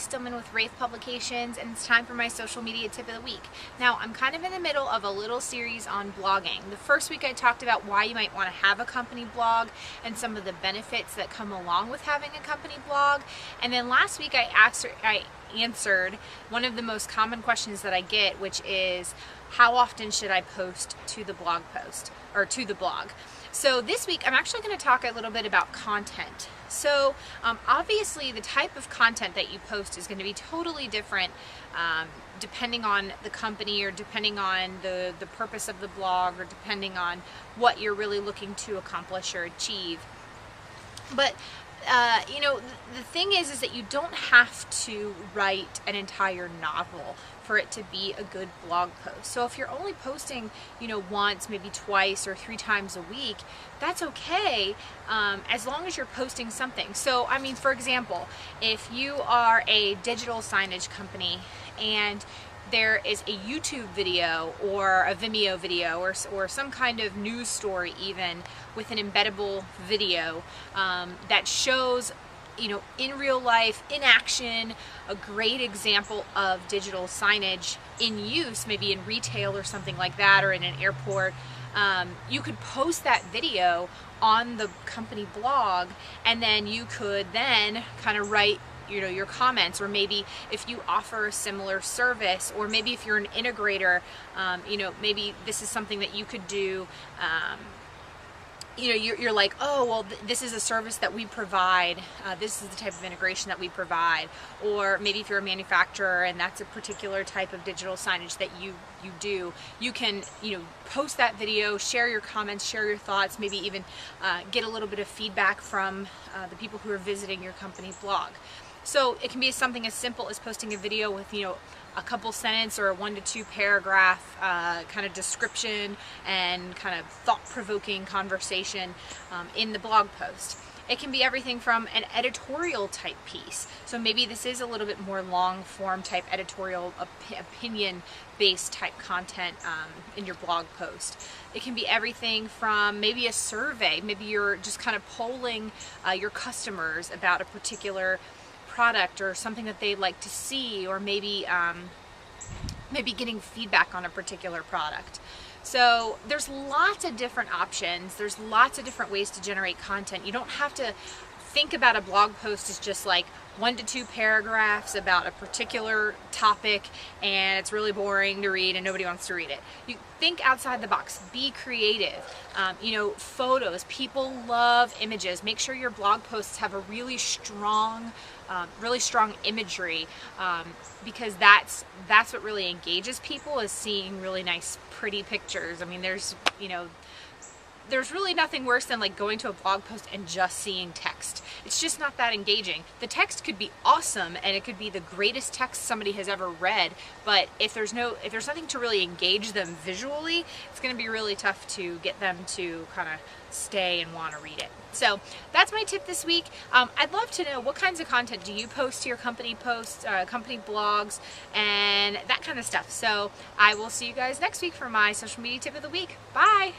Stillman with rAVe Publications, and it's time for my social media tip of the week. Now, I'm kind of in the middle of a little series on blogging. The first week I talked about why you might want to have a company blog and some of the benefits that come along with having a company blog. And then last week I answered one of the most common questions that I get, which is how often should I post to the blog post or to the blog. So this week I'm actually going to talk a little bit about content. So obviously the type of content that you post is going to be totally different depending on the company, or depending on the purpose of the blog, or depending on what you're really looking to accomplish or achieve. But you know, the thing is that you don't have to write an entire novel for it to be a good blog post. So if you're only posting, you know, once, maybe twice or 3 times a week, that's okay, as long as you're posting something. So, I mean, for example, if you are a digital signage company and there is a YouTube video or a Vimeo video or some kind of news story even with an embeddable video that shows, you know, in real life, in action, a great example of digital signage in use, maybe in retail or something like that, or in an airport, you could post that video on the company blog, and then you could then kind of write, you know, your comments, or maybe if you offer a similar service, or maybe if you're an integrator, you know, maybe this is something that you could do. You know, you're like, oh, well, this is a service that we provide. This is the type of integration that we provide. Or maybe if you're a manufacturer and that's a particular type of digital signage that you do, you can, you know, post that video, share your comments, share your thoughts, maybe even get a little bit of feedback from the people who are visiting your company blog. So it can be something as simple as posting a video with, you know, a couple sentence or a 1 to 2 paragraph kind of description and kind of thought-provoking conversation in the blog post. It can be everything from an editorial type piece. So maybe this is a little bit more long form type editorial, opinion based type content in your blog post. It can be everything from maybe a survey. Maybe you're just kind of polling your customers about a particular product or something that they like to see, or maybe maybe getting feedback on a particular product. So there's lots of different options. There's lots of different ways to generate content. You don't have to think about a blog post as just like 1 to 2 paragraphs about a particular topic and it's really boring to read and nobody wants to read it. You think outside the box, be creative. You know, photos, people love images. Make sure your blog posts have a really strong imagery, because that's what really engages people, is seeing really nice, pretty pictures. I mean, there's really nothing worse than like going to a blog post and just seeing text. It's just not that engaging. The text could be awesome and it could be the greatest text somebody has ever read, but if there's nothing to really engage them visually, it's going to be really tough to get them to kind of stay and want to read it. So that's my tip this week. I'd love to know, what kinds of content do you post to your company posts, company blogs, and that kind of stuff. So I will see you guys next week for my social media tip of the week. Bye!